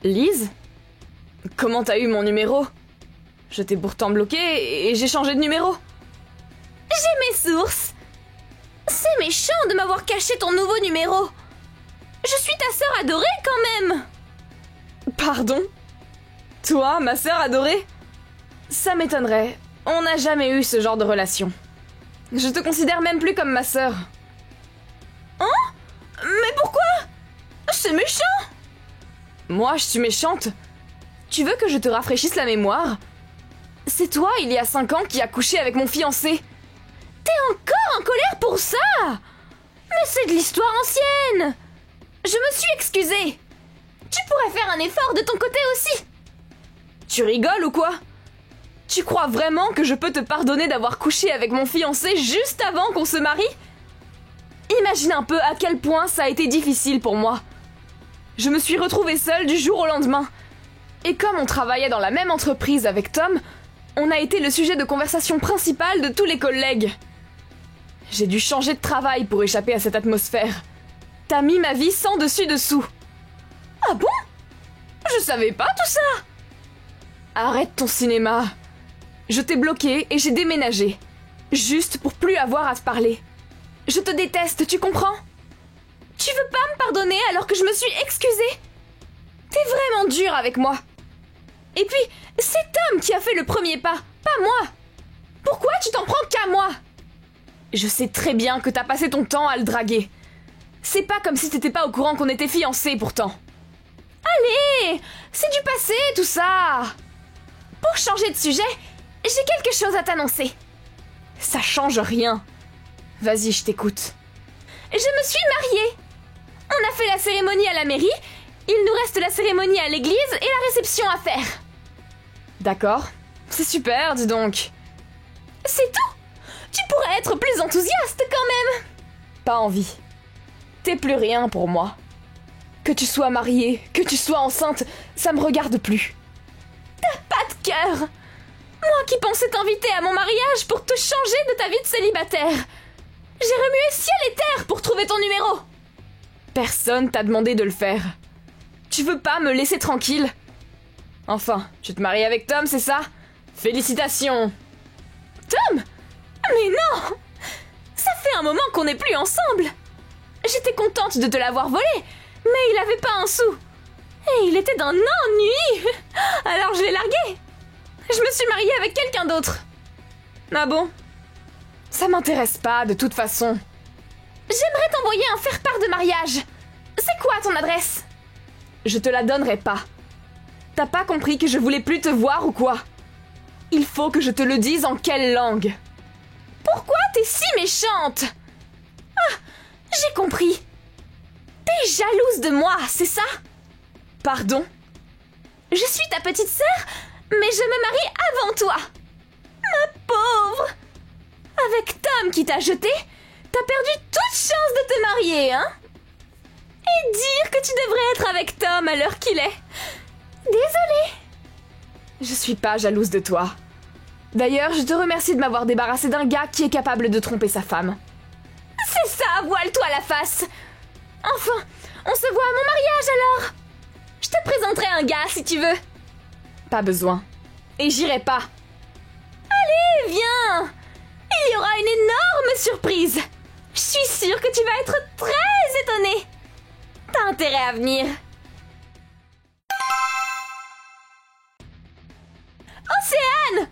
Lise? Comment t'as eu mon numéro? Je t'ai pourtant bloqué et j'ai changé de numéro. J'ai mes sources. C'est méchant de m'avoir caché ton nouveau numéro. Je suis ta sœur adorée quand même. Pardon? Toi, ma sœur adorée? Ça m'étonnerait. On n'a jamais eu ce genre de relation. Je te considère même plus comme ma sœur. Hein? Mais pourquoi? C'est méchant. Moi, je suis méchante? Tu veux que je te rafraîchisse la mémoire? C'est toi, il y a 5 ans, qui a couché avec mon fiancé. T'es encore en colère pour ça? Mais c'est de l'histoire ancienne. Je me suis excusée. Tu pourrais faire un effort de ton côté aussi. Tu rigoles ou quoi? Tu crois vraiment que je peux te pardonner d'avoir couché avec mon fiancé juste avant qu'on se marie? Imagine un peu à quel point ça a été difficile pour moi. Je me suis retrouvée seule du jour au lendemain. Et comme on travaillait dans la même entreprise avec Tom, on a été le sujet de conversation principal de tous les collègues. J'ai dû changer de travail pour échapper à cette atmosphère. T'as mis ma vie sans dessus-dessous. Ah bon? Je savais pas tout ça. Arrête ton cinéma. Je t'ai bloqué et j'ai déménagé. Juste pour plus avoir à se parler. Je te déteste, tu comprends? Tu veux pas me pardonner alors que je me suis excusée? T'es vraiment dur avec moi. Et puis, c'est Tom qui a fait le premier pas, pas moi. Pourquoi tu t'en prends qu'à moi? Je sais très bien que t'as passé ton temps à le draguer. C'est pas comme si t'étais pas au courant qu'on était fiancés pourtant. Allez, c'est du passé tout ça. Pour changer de sujet, j'ai quelque chose à t'annoncer. Ça change rien. Vas-y, je t'écoute. Je me suis mariée. On a fait la cérémonie à la mairie. Il nous reste la cérémonie à l'église et la réception à faire. D'accord. C'est super, dis donc. C'est tout. Tu pourrais être plus enthousiaste quand même. Pas envie. T'es plus rien pour moi. Que tu sois mariée, que tu sois enceinte, ça me regarde plus. T'as pas de cœur. Moi qui pensais t'inviter à mon mariage pour te changer de ta vie de célibataire. J'ai remué ciel et terre pour trouver ton numéro. Personne t'a demandé de le faire. Tu veux pas me laisser tranquille? Enfin, tu te maries avec Tom, c'est ça? Félicitations! Tom? Mais non! Ça fait un moment qu'on n'est plus ensemble. J'étais contente de te l'avoir volé, mais il avait pas un sou. Et il était d'un ennui. Alors je l'ai largué. Je me suis mariée avec quelqu'un d'autre. Ah bon? Ça m'intéresse pas, de toute façon. J'aimerais t'envoyer un faire-part de mariage. C'est quoi ton adresse? Je te la donnerai pas. T'as pas compris que je voulais plus te voir ou quoi? Il faut que je te le dise en quelle langue? Pourquoi t'es si méchante? Ah, j'ai compris. T'es jalouse de moi, c'est ça? Pardon? Je suis ta petite sœur, mais je me marie avant toi. Ma pauvre! Avec Tom qui t'a jeté, t'as perdu toute chance de te marier, hein? Et dire que tu devrais être avec Tom à l'heure qu'il est. Désolée. Je suis pas jalouse de toi. D'ailleurs, je te remercie de m'avoir débarrassé d'un gars qui est capable de tromper sa femme. C'est ça, voile-toi la face. Enfin, on se voit à mon mariage alors. Je te présenterai un gars si tu veux. Pas besoin. Et j'irai pas. Allez, viens. Il y aura une énorme surprise. Je suis sûre que tu vas être très étonnée. T'as intérêt à venir. Océane!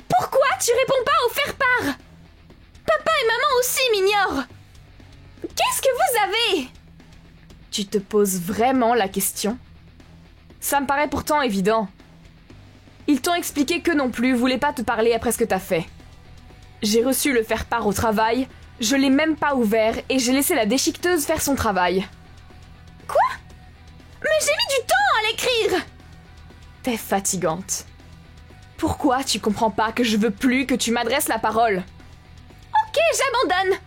Pourquoi tu réponds pas au faire-part? Papa et maman aussi m'ignorent. Qu'est-ce que vous avez? Tu te poses vraiment la question? Ça me paraît pourtant évident. Ils t'ont expliqué que non plus voulaient pas te parler après ce que t'as fait. J'ai reçu le faire-part au travail, je l'ai même pas ouvert et j'ai laissé la déchiqueteuse faire son travail. Quoi? Mais j'ai mis du temps à l'écrire! T'es fatigante. Pourquoi tu comprends pas que je veux plus que tu m'adresses la parole? Ok, j'abandonne.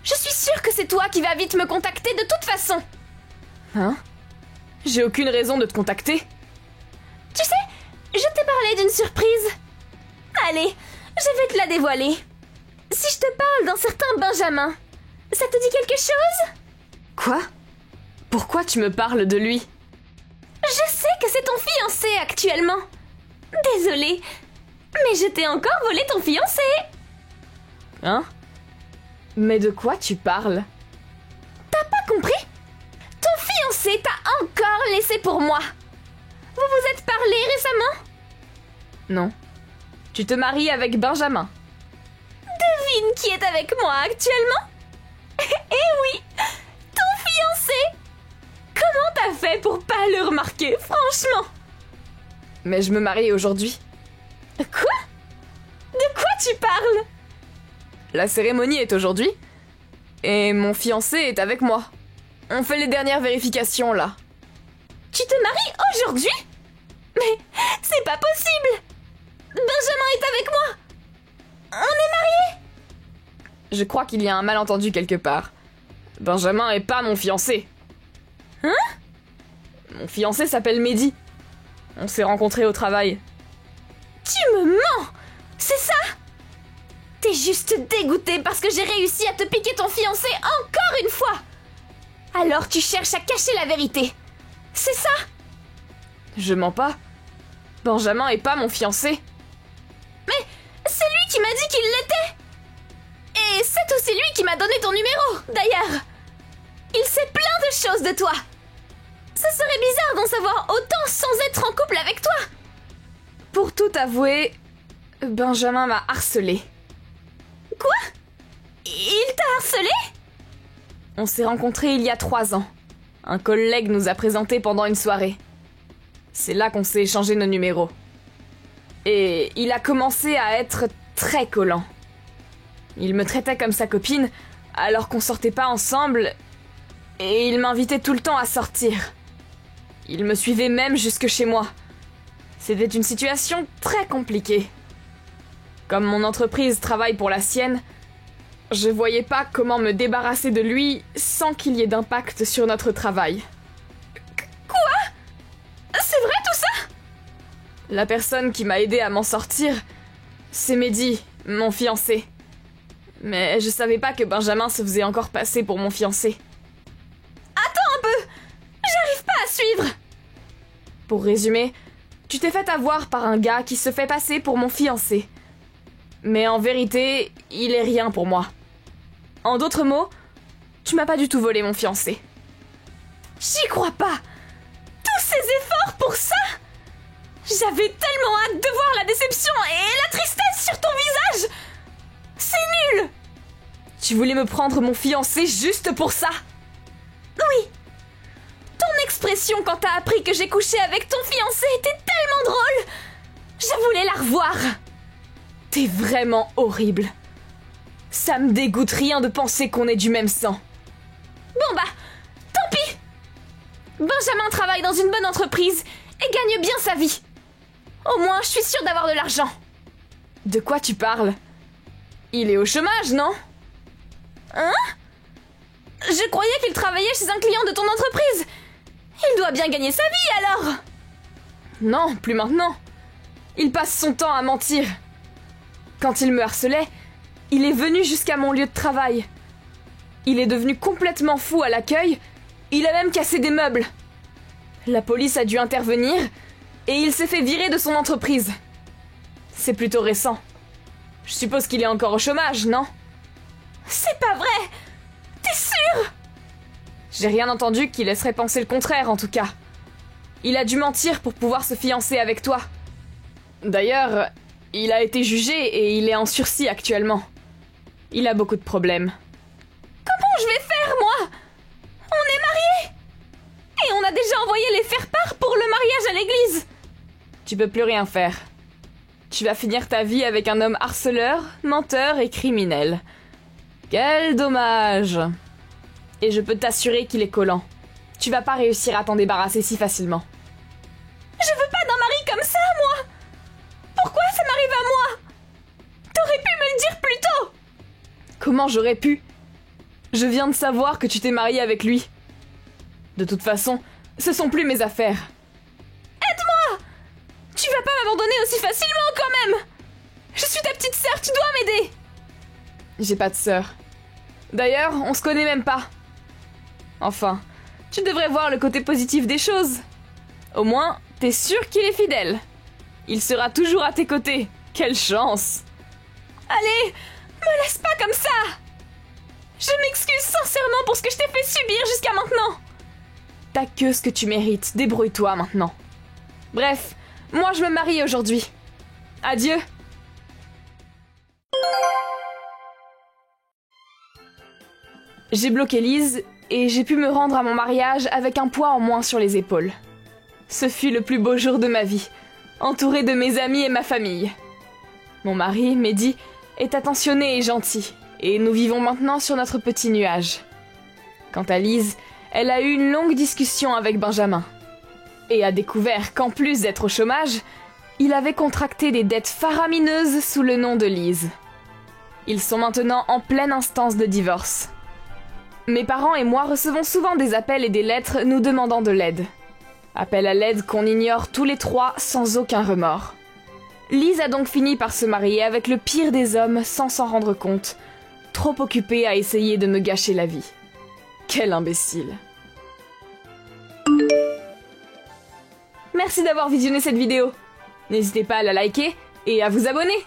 Je suis sûre que c'est toi qui vas vite me contacter de toute façon. Hein? J'ai aucune raison de te contacter. Tu sais, je t'ai parlé d'une surprise. Allez, je vais te la dévoiler. Si je te parle d'un certain Benjamin, ça te dit quelque chose? Quoi? Pourquoi tu me parles de lui? Je sais que c'est ton fiancé actuellement. Désolée, mais je t'ai encore volé ton fiancé. Hein? Mais de quoi tu parles? T'as pas compris? Ton fiancé t'a encore laissé pour moi. Vous vous êtes parlé récemment? Non. Tu te maries avec Benjamin. Devine qui est avec moi actuellement? Eh oui, ton fiancé! Comment t'as fait pour pas le remarquer, franchement? Mais je me marie aujourd'hui. Quoi? De quoi tu parles? La cérémonie est aujourd'hui. Et mon fiancé est avec moi. On fait les dernières vérifications, là. Tu te maries aujourd'hui? Mais c'est pas possible! Benjamin est avec moi! On est mariés! Je crois qu'il y a un malentendu quelque part. Benjamin est pas mon fiancé. Hein? Mon fiancé s'appelle Mehdi. On s'est rencontrés au travail. Tu me mens! C'est ça? T'es juste dégoûté parce que j'ai réussi à te piquer ton fiancé encore une fois! Alors tu cherches à cacher la vérité. C'est ça? Je mens pas. Benjamin est pas mon fiancé. Mais c'est lui qui m'a dit qu'il l'était! Et c'est aussi lui qui m'a donné ton numéro, d'ailleurs! Il sait plein de choses de toi! Ce serait bizarre d'en savoir autant sans être en couple avec toi! Pour tout avouer, Benjamin m'a harcelé. Quoi? Il t'a harcelé? On s'est rencontrés il y a 3 ans. Un collègue nous a présentés pendant une soirée. C'est là qu'on s'est échangé nos numéros. Et il a commencé à être très collant. Il me traitait comme sa copine, alors qu'on sortait pas ensemble, et il m'invitait tout le temps à sortir. Il me suivait même jusque chez moi. C'était une situation très compliquée. Comme mon entreprise travaille pour la sienne, je voyais pas comment me débarrasser de lui sans qu'il y ait d'impact sur notre travail. Quoi? C'est vrai tout ça? La personne qui m'a aidé à m'en sortir, c'est Mehdi, mon fiancé. Mais je savais pas que Benjamin se faisait encore passer pour mon fiancé. Attends un peu! J'arrive pas à suivre! Pour résumer, tu t'es fait avoir par un gars qui se fait passer pour mon fiancé. Mais en vérité, il est rien pour moi. En d'autres mots, tu m'as pas du tout volé mon fiancé. J'y crois pas! Tous ces efforts pour ça? J'avais tellement hâte de voir la déception et la tristesse sur ton visage! C'est nul! Tu voulais me prendre mon fiancé juste pour ça? Oui! Ton expression quand t'as appris que j'ai couché avec ton fiancé était tellement drôle! Je voulais la revoir! T'es vraiment horrible. Ça me dégoûte rien de penser qu'on est du même sang. Bon bah, tant pis! Benjamin travaille dans une bonne entreprise et gagne bien sa vie. Au moins, je suis sûre d'avoir de l'argent. De quoi tu parles? Il est au chômage, non? Hein? Je croyais qu'il travaillait chez un client de ton entreprise. Il doit bien gagner sa vie alors. Non, plus maintenant. Il passe son temps à mentir. Quand il me harcelait, il est venu jusqu'à mon lieu de travail. Il est devenu complètement fou à l'accueil. Il a même cassé des meubles. La police a dû intervenir et il s'est fait virer de son entreprise. C'est plutôt récent. Je suppose qu'il est encore au chômage, non? C'est pas vrai! T'es sûr? J'ai rien entendu qui laisserait penser le contraire, en tout cas. Il a dû mentir pour pouvoir se fiancer avec toi. D'ailleurs, il a été jugé et il est en sursis actuellement. Il a beaucoup de problèmes. Comment je vais faire, moi? On est mariés! Et on a déjà envoyé les faire-part pour le mariage à l'église! Tu peux plus rien faire. Tu vas finir ta vie avec un homme harceleur, menteur et criminel. Quel dommage! Et je peux t'assurer qu'il est collant. Tu vas pas réussir à t'en débarrasser si facilement. Je veux pas d'un mari comme ça, moi! Pourquoi ça m'arrive à moi? T'aurais pu me le dire plus tôt! Comment j'aurais pu? Je viens de savoir que tu t'es mariée avec lui. De toute façon, ce sont plus mes affaires. Aide-moi! Tu vas pas m'abandonner aussi facilement quand même! Je suis ta petite sœur, tu dois m'aider! J'ai pas de sœur. D'ailleurs, on se connaît même pas. Enfin, tu devrais voir le côté positif des choses. Au moins, T'es sûr qu'il est fidèle? Il sera toujours à tes côtés. Quelle chance! Allez, me laisse pas comme ça! Je m'excuse sincèrement pour ce que je t'ai fait subir jusqu'à maintenant! T'as que ce que tu mérites, débrouille-toi maintenant. Bref, moi je me marie aujourd'hui. Adieu! J'ai bloqué Lise et j'ai pu me rendre à mon mariage avec un poids en moins sur les épaules. Ce fut le plus beau jour de ma vie, entouré de mes amis et ma famille. Mon mari, Mehdi, est attentionné et gentil, et nous vivons maintenant sur notre petit nuage. Quant à Lise, elle a eu une longue discussion avec Benjamin, et a découvert qu'en plus d'être au chômage, il avait contracté des dettes faramineuses sous le nom de Lise. Ils sont maintenant en pleine instance de divorce. Mes parents et moi recevons souvent des appels et des lettres nous demandant de l'aide. Appel à l'aide qu'on ignore tous les trois sans aucun remords. Lise a donc fini par se marier avec le pire des hommes sans s'en rendre compte, trop occupée à essayer de me gâcher la vie. Quel imbécile. Merci d'avoir visionné cette vidéo. N'hésitez pas à la liker et à vous abonner.